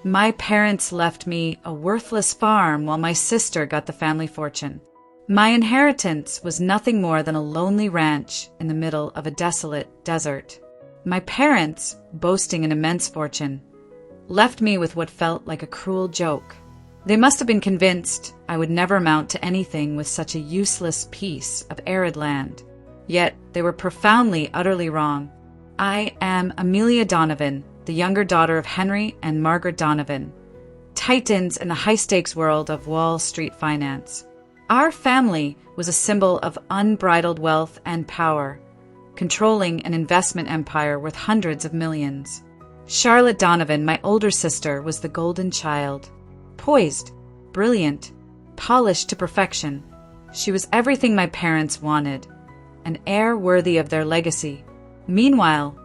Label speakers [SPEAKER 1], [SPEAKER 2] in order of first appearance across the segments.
[SPEAKER 1] My parents left me a worthless farm while my sister got the family fortune. My inheritance was nothing more than a lonely ranch in the middle of a desolate desert. My parents, boasting an immense fortune, left me with what felt like a cruel joke. They must have been convinced I would never amount to anything with such a useless piece of arid land. Yet they were profoundly, utterly wrong. I am Amelia Donovan, the younger daughter of Henry and Margaret Donovan, titans in the high-stakes world of Wall Street finance. Our family was a symbol of unbridled wealth and power, controlling an investment empire worth hundreds of millions. Charlotte Donovan, my older sister, was the golden child. Poised, brilliant, polished to perfection. She was everything my parents wanted, an heir worthy of their legacy. Meanwhile,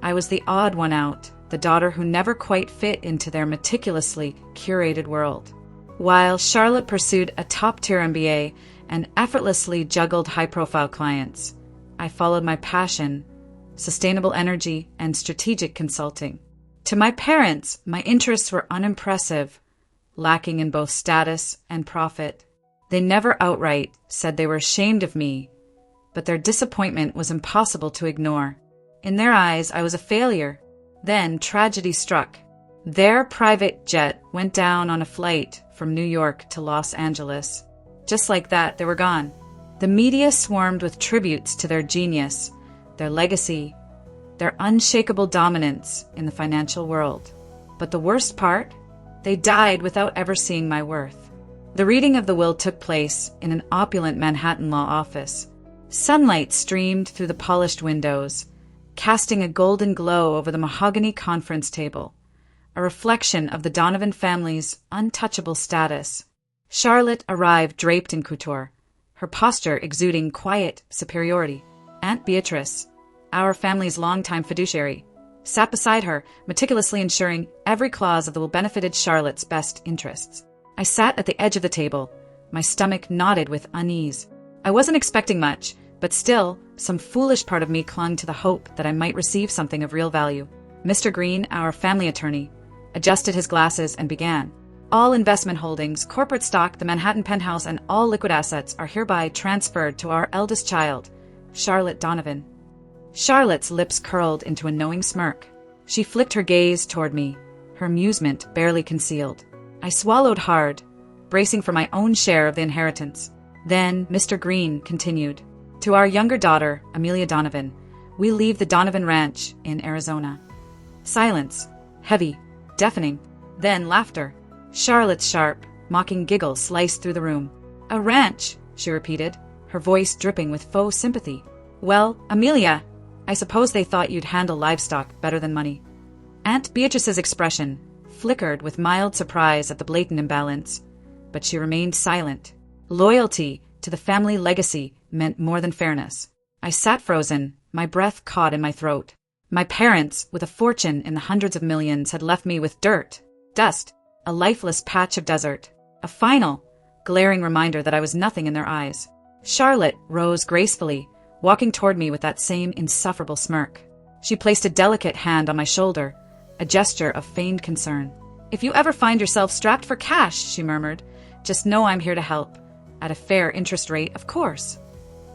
[SPEAKER 1] I was the odd one out, the daughter who never quite fit into their meticulously curated world. While Charlotte pursued a top-tier MBA and effortlessly juggled high-profile clients, I followed my passion, sustainable energy, and strategic consulting. To my parents, my interests were unimpressive, lacking in both status and profit. They never outright said they were ashamed of me, but their disappointment was impossible to ignore. In their eyes, I was a failure. Then tragedy struck. Their private jet went down on a flight from New York to Los Angeles. Just like that, they were gone. The media swarmed with tributes to their genius, their legacy, their unshakable dominance in the financial world. But the worst part? They died without ever seeing my worth. The reading of the will took place in an opulent Manhattan law office. Sunlight streamed through the polished windows, casting a golden glow over the mahogany conference table, a reflection of the Donovan family's untouchable status. Charlotte arrived draped in couture, her posture exuding quiet superiority. Aunt Beatrice, our family's longtime fiduciary, sat beside her, meticulously ensuring every clause of the will benefited Charlotte's best interests. I sat at the edge of the table, my stomach knotted with unease. I wasn't expecting much, but still, some foolish part of me clung to the hope that I might receive something of real value. Mr. Green, our family attorney, adjusted his glasses and began. All investment holdings, corporate stock, the Manhattan penthouse, and all liquid assets are hereby transferred to our eldest child, Charlotte Donovan. Charlotte's lips curled into a knowing smirk. She flicked her gaze toward me, her amusement barely concealed. I swallowed hard, bracing for my own share of the inheritance. Then Mr. Green continued. To our younger daughter, Amelia Donovan, we leave the Donovan Ranch in Arizona. Silence, heavy, deafening, then laughter. Charlotte's sharp, mocking giggle sliced through the room. A ranch, she repeated, her voice dripping with faux sympathy. Well, Amelia, I suppose they thought you'd handle livestock better than money. Aunt Beatrice's expression flickered with mild surprise at the blatant imbalance, but she remained silent. Loyalty to the family legacy meant more than fairness. I sat frozen, my breath caught in my throat. My parents, with a fortune in the hundreds of millions, had left me with dirt, dust, a lifeless patch of desert. A final, glaring reminder that I was nothing in their eyes. Charlotte rose gracefully, walking toward me with that same insufferable smirk. She placed a delicate hand on my shoulder, a gesture of feigned concern. If you ever find yourself strapped for cash, she murmured, just know I'm here to help. At a fair interest rate, of course.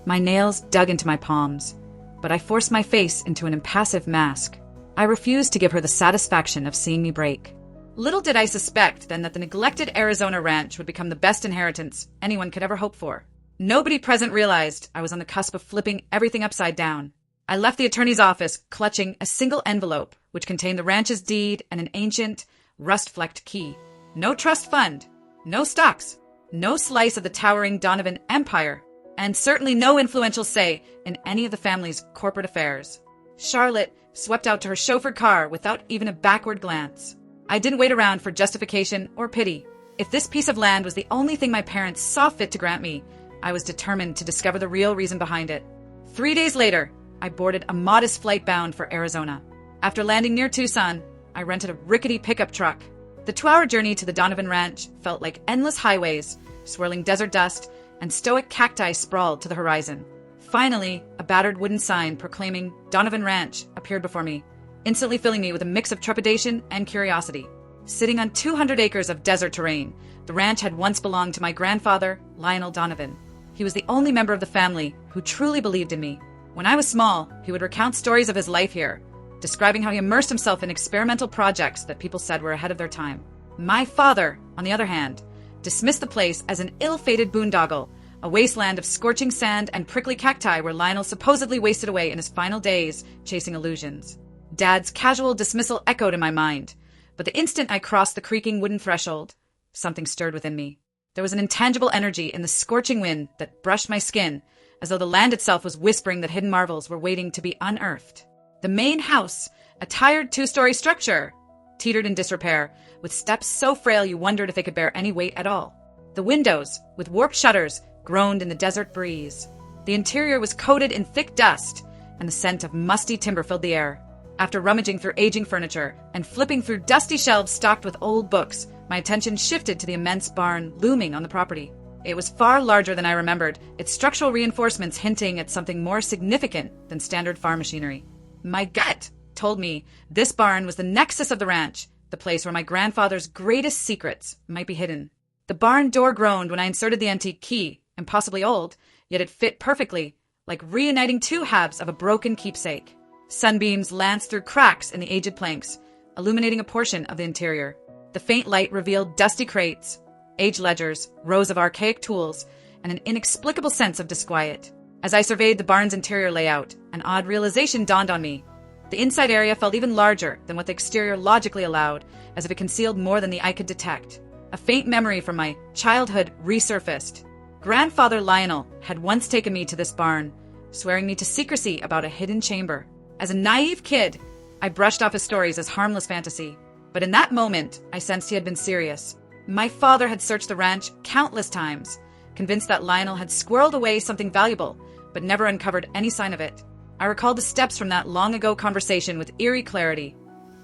[SPEAKER 1] My nails dug into my palms, but I forced my face into an impassive mask. I refused to give her the satisfaction of seeing me break. Little did I suspect then that the neglected Arizona ranch would become the best inheritance anyone could ever hope for. Nobody present realized I was on the cusp of flipping everything upside down. I left the attorney's office clutching a single envelope, which contained the ranch's deed and an ancient, rust-flecked key. No trust fund, no stocks, no slice of the towering Donovan empire, and certainly no influential say in any of the family's corporate affairs. Charlotte swept out to her chauffeured car without even a backward glance. I didn't wait around for justification or pity. If this piece of land was the only thing my parents saw fit to grant me, I was determined to discover the real reason behind it. 3 days later, I boarded a modest flight bound for Arizona. After landing near Tucson, I rented a rickety pickup truck. The 2-hour journey to the Donovan Ranch felt like endless highways, swirling desert dust, and stoic cacti sprawled to the horizon. Finally, a battered wooden sign proclaiming Donovan Ranch appeared before me, instantly filling me with a mix of trepidation and curiosity. Sitting on 200 acres of desert terrain, the ranch had once belonged to my grandfather, Lionel Donovan. He was the only member of the family who truly believed in me. When I was small, he would recount stories of his life here, describing how he immersed himself in experimental projects that people said were ahead of their time. My father, on the other hand, dismissed the place as an ill-fated boondoggle, a wasteland of scorching sand and prickly cacti where Lionel supposedly wasted away in his final days chasing illusions. Dad's casual dismissal echoed in my mind, but the instant I crossed the creaking wooden threshold, something stirred within me. There was an intangible energy in the scorching wind that brushed my skin, as though the land itself was whispering that hidden marvels were waiting to be unearthed. The main house, a tired 2-story structure, teetered in disrepair, with steps so frail you wondered if they could bear any weight at all. The windows, with warped shutters, groaned in the desert breeze. The interior was coated in thick dust, and the scent of musty timber filled the air. After rummaging through aging furniture and flipping through dusty shelves stocked with old books, my attention shifted to the immense barn looming on the property. It was far larger than I remembered, its structural reinforcements hinting at something more significant than standard farm machinery. My gut told me this barn was the nexus of the ranch, the place where my grandfather's greatest secrets might be hidden. The barn door groaned when I inserted the antique key, impossibly old, yet it fit perfectly, like reuniting two halves of a broken keepsake. Sunbeams lanced through cracks in the aged planks, illuminating a portion of the interior. The faint light revealed dusty crates, aged ledgers, rows of archaic tools, and an inexplicable sense of disquiet. As I surveyed the barn's interior layout, an odd realization dawned on me. The inside area felt even larger than what the exterior logically allowed, as if it concealed more than the eye could detect. A faint memory from my childhood resurfaced. Grandfather Lionel had once taken me to this barn, swearing me to secrecy about a hidden chamber. As a naive kid, I brushed off his stories as harmless fantasy. But in that moment, I sensed he had been serious. My father had searched the ranch countless times, convinced that Lionel had squirreled away something valuable, but never uncovered any sign of it. I recalled the steps from that long-ago conversation with eerie clarity.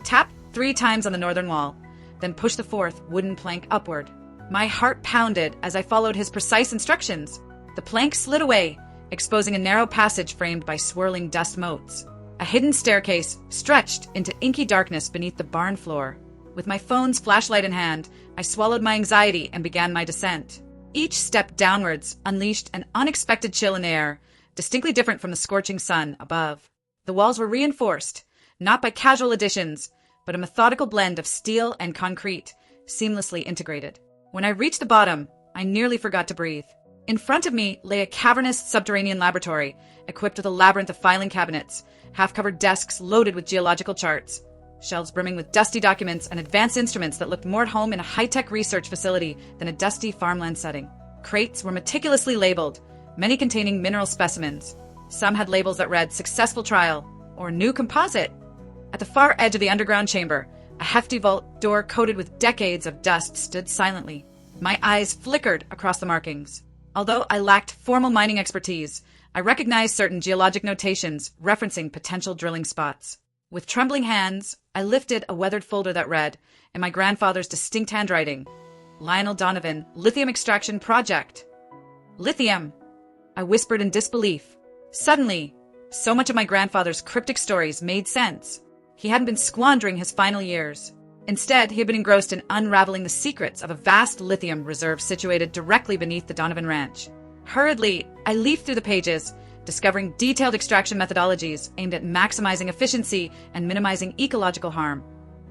[SPEAKER 1] Tap 3 times on the northern wall, then push the 4th wooden plank upward. My heart pounded as I followed his precise instructions. The plank slid away, exposing a narrow passage framed by swirling dust motes. A hidden staircase stretched into inky darkness beneath the barn floor. With my phone's flashlight in hand, I swallowed my anxiety and began my descent. Each step downwards unleashed an unexpected chill in the air, distinctly different from the scorching sun above. The walls were reinforced, not by casual additions, but a methodical blend of steel and concrete, seamlessly integrated. When I reached the bottom, I nearly forgot to breathe. In front of me lay a cavernous subterranean laboratory, equipped with a labyrinth of filing cabinets, half-covered desks loaded with geological charts, shelves brimming with dusty documents and advanced instruments that looked more at home in a high-tech research facility than a dusty farmland setting. Crates were meticulously labeled, many containing mineral specimens. Some had labels that read "Successful Trial" or "New Composite." At the far edge of the underground chamber, a hefty vault door coated with decades of dust stood silently. My eyes flickered across the markings. Although I lacked formal mining expertise, I recognized certain geologic notations referencing potential drilling spots. With trembling hands, I lifted a weathered folder that read, in my grandfather's distinct handwriting, "Lionel Donovan, Lithium Extraction Project." Lithium! I whispered in disbelief. Suddenly, so much of my grandfather's cryptic stories made sense. He hadn't been squandering his final years. Instead, he had been engrossed in unraveling the secrets of a vast lithium reserve situated directly beneath the Donovan Ranch. Hurriedly, I leafed through the pages, discovering detailed extraction methodologies aimed at maximizing efficiency and minimizing ecological harm.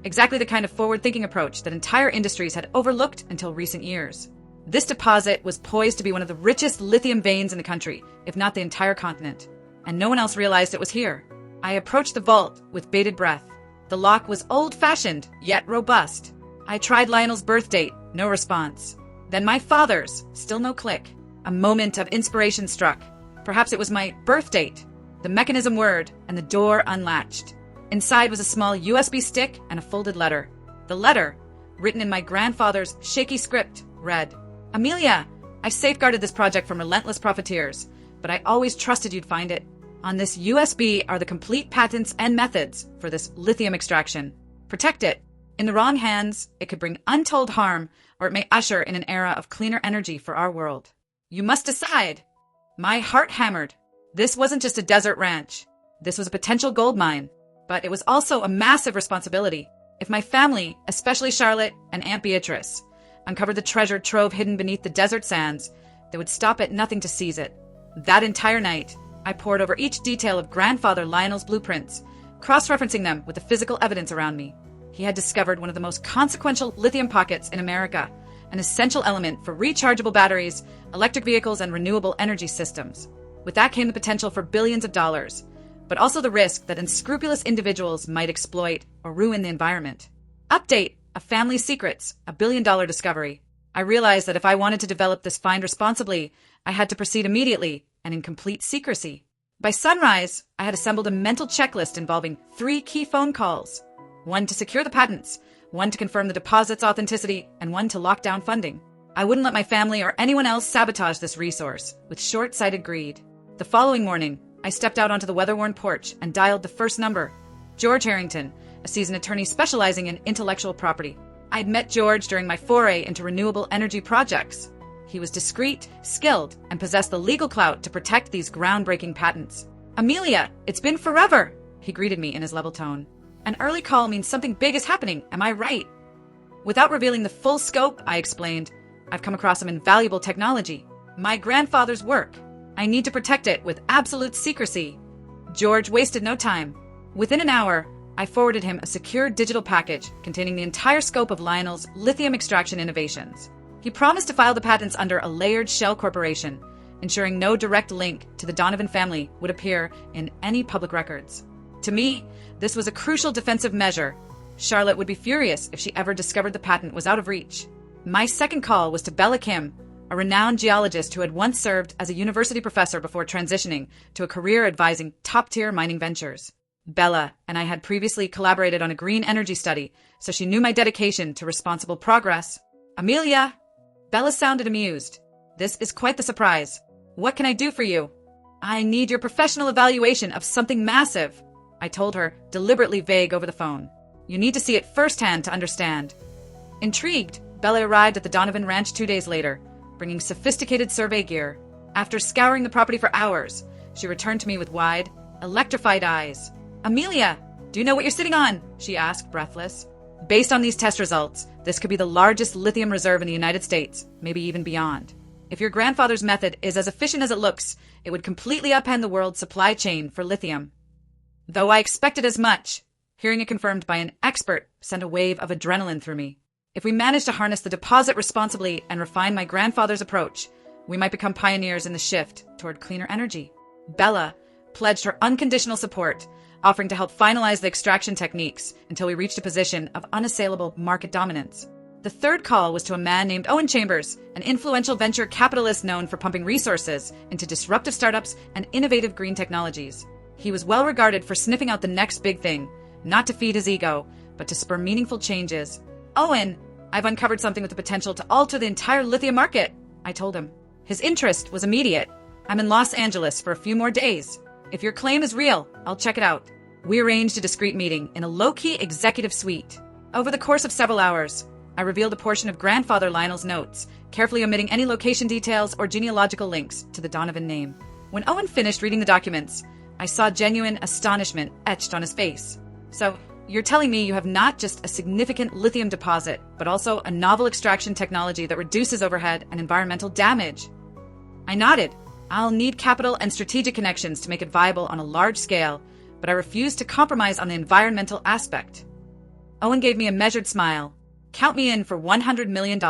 [SPEAKER 1] Exactly the kind of forward-thinking approach that entire industries had overlooked until recent years. This deposit was poised to be one of the richest lithium veins in the country, if not the entire continent. And no one else realized it was here. I approached the vault with bated breath. The lock was old-fashioned, yet robust. I tried Lionel's birth date, no response. Then my father's, still no click. A moment of inspiration struck. Perhaps it was my birth date. The mechanism whirred, and the door unlatched. Inside was a small USB stick and a folded letter. The letter, written in my grandfather's shaky script, read, "Amelia, I've safeguarded this project from relentless profiteers, but I always trusted you'd find it. On this USB are the complete patents and methods for this lithium extraction. Protect it. In the wrong hands, it could bring untold harm, or it may usher in an era of cleaner energy for our world. You must decide." My heart hammered. This wasn't just a desert ranch. This was a potential gold mine. But it was also a massive responsibility. If my family, especially Charlotte and Aunt Beatrice, uncovered the treasure trove hidden beneath the desert sands, they would stop at nothing to seize it. That entire night, I pored over each detail of Grandfather Lionel's blueprints, cross-referencing them with the physical evidence around me. He had discovered one of the most consequential lithium pockets in America, an essential element for rechargeable batteries, electric vehicles, and renewable energy systems. With that came the potential for billions of dollars, but also the risk that unscrupulous individuals might exploit or ruin the environment. Update: a family's secrets, a billion-dollar discovery. I realized that if I wanted to develop this find responsibly, I had to proceed immediately and in complete secrecy. By sunrise, I had assembled a mental checklist involving 3 key phone calls. 1 to secure the patents, 1 to confirm the deposit's authenticity, and 1 to lock down funding. I wouldn't let my family or anyone else sabotage this resource with short-sighted greed. The following morning, I stepped out onto the weather-worn porch and dialed the first number. George Harrington, a seasoned attorney specializing in intellectual property. I'd met George during my foray into renewable energy projects. He was discreet, skilled, and possessed the legal clout to protect these groundbreaking patents. "Amelia, it's been forever," he greeted me in his level tone. "An early call means something big is happening, am I right?" Without revealing the full scope, I explained, "I've come across some invaluable technology. My grandfather's work. I need to protect it with absolute secrecy." George wasted no time. Within an hour, I forwarded him a secure digital package containing the entire scope of Lionel's lithium extraction innovations. He promised to file the patents under a layered shell corporation, ensuring no direct link to the Donovan family would appear in any public records. To me, this was a crucial defensive measure. Charlotte would be furious if she ever discovered the patent was out of reach. My second call was to Bella Kim, a renowned geologist who had once served as a university professor before transitioning to a career advising top-tier mining ventures. Bella and I had previously collaborated on a green energy study, so she knew my dedication to responsible progress. "Amelia!" Bella sounded amused. "This is quite the surprise. What can I do for you?" "I need your professional evaluation of something massive," I told her, deliberately vague over the phone. "You need to see it firsthand to understand." Intrigued, Bella arrived at the Donovan Ranch 2 days later, bringing sophisticated survey gear. After scouring the property for hours, she returned to me with wide, electrified eyes. "Amelia, do you know what you're sitting on?" she asked, breathless. "Based on these test results, this could be the largest lithium reserve in the United States, maybe even beyond. If your grandfather's method is as efficient as it looks, it would completely upend the world's supply chain for lithium." Though I expected as much, hearing it confirmed by an expert sent a wave of adrenaline through me. If we managed to harness the deposit responsibly and refine my grandfather's approach, we might become pioneers in the shift toward cleaner energy. Bella pledged her unconditional support, offering to help finalize the extraction techniques until we reached a position of unassailable market dominance. The third call was to a man named Owen Chambers, an influential venture capitalist known for pumping resources into disruptive startups and innovative green technologies. He was well regarded for sniffing out the next big thing, not to feed his ego, but to spur meaningful changes. "Owen, I've uncovered something with the potential to alter the entire lithium market," I told him. His interest was immediate. "I'm in Los Angeles for a few more days. If your claim is real, I'll check it out." We arranged a discreet meeting in a low-key executive suite. Over the course of several hours, I revealed a portion of Grandfather Lionel's notes, carefully omitting any location details or genealogical links to the Donovan name. When Owen finished reading the documents, I saw genuine astonishment etched on his face. "So, you're telling me you have not just a significant lithium deposit, but also a novel extraction technology that reduces overhead and environmental damage?" I nodded. "I'll need capital and strategic connections to make it viable on a large scale, but I refuse to compromise on the environmental aspect." Owen gave me a measured smile. "Count me in for $100 million.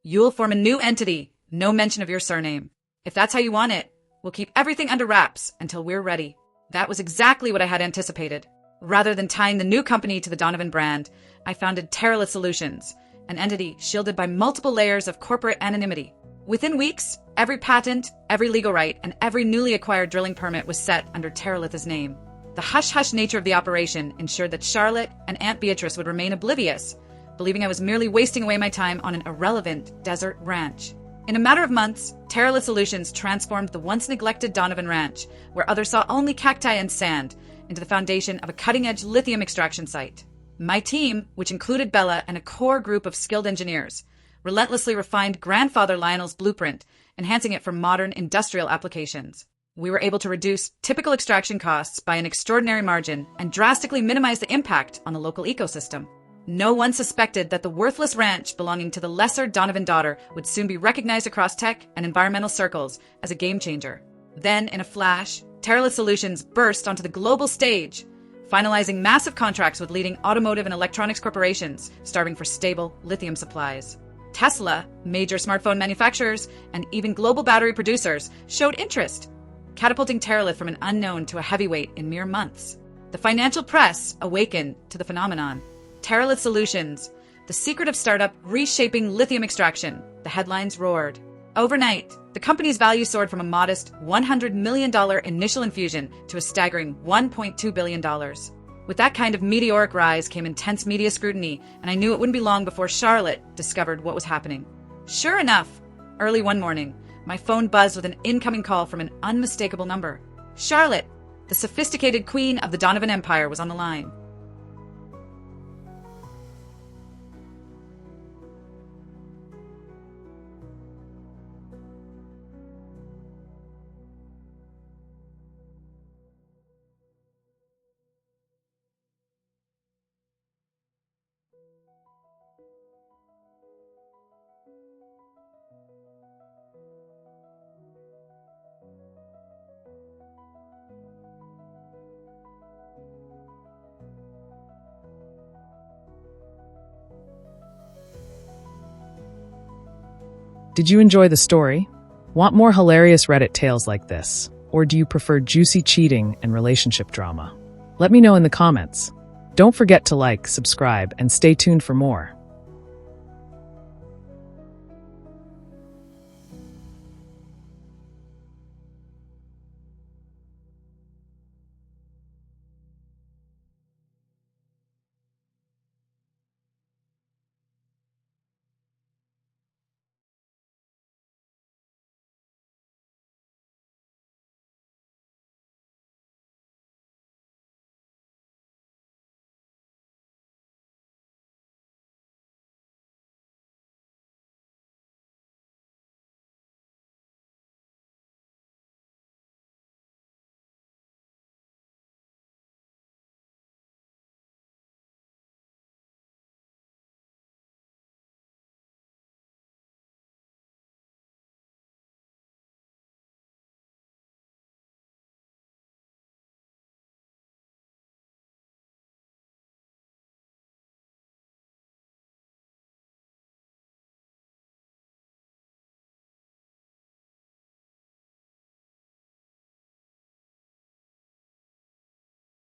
[SPEAKER 1] You'll form a new entity, no mention of your surname. If that's how you want it, we'll keep everything under wraps until we're ready." That was exactly what I had anticipated. Rather than tying the new company to the Donovan brand, I founded Teralith Solutions, an entity shielded by multiple layers of corporate anonymity. Within weeks, every patent, every legal right, and every newly acquired drilling permit was set under Teralith's name. The hush-hush nature of the operation ensured that Charlotte and Aunt Beatrice would remain oblivious, believing I was merely wasting away my time on an irrelevant desert ranch. In a matter of months, Teralith Solutions transformed the once-neglected Donovan Ranch, where others saw only cacti and sand, into the foundation of a cutting-edge lithium extraction site. My team, which included Bella and a core group of skilled engineers, relentlessly refined Grandfather Lionel's blueprint, enhancing it for modern industrial applications. We were able to reduce typical extraction costs by an extraordinary margin and drastically minimize the impact on the local ecosystem. No one suspected that the worthless ranch belonging to the lesser Donovan daughter would soon be recognized across tech and environmental circles as a game changer. Then, in a flash, Teralith Solutions burst onto the global stage, finalizing massive contracts with leading automotive and electronics corporations starving for stable lithium supplies. Tesla, major smartphone manufacturers, and even global battery producers showed interest, catapulting Teralith from an unknown to a heavyweight in mere months. The financial press awakened to the phenomenon. Teralith Solutions, the secret of startup reshaping lithium extraction. The headlines roared. Overnight, the company's value soared from a modest $100 million initial infusion to a staggering $1.2 billion. With that kind of meteoric rise came intense media scrutiny, and I knew it wouldn't be long before Charlotte discovered what was happening. Sure enough, early one morning, my phone buzzed with an incoming call from an unmistakable number. Charlotte, the sophisticated queen of the Donovan Empire, was on the line.
[SPEAKER 2] Did you enjoy the story? Want more hilarious Reddit tales like this? Or do you prefer juicy cheating and relationship drama? Let me know in the comments. Don't forget to like, subscribe, and stay tuned for more.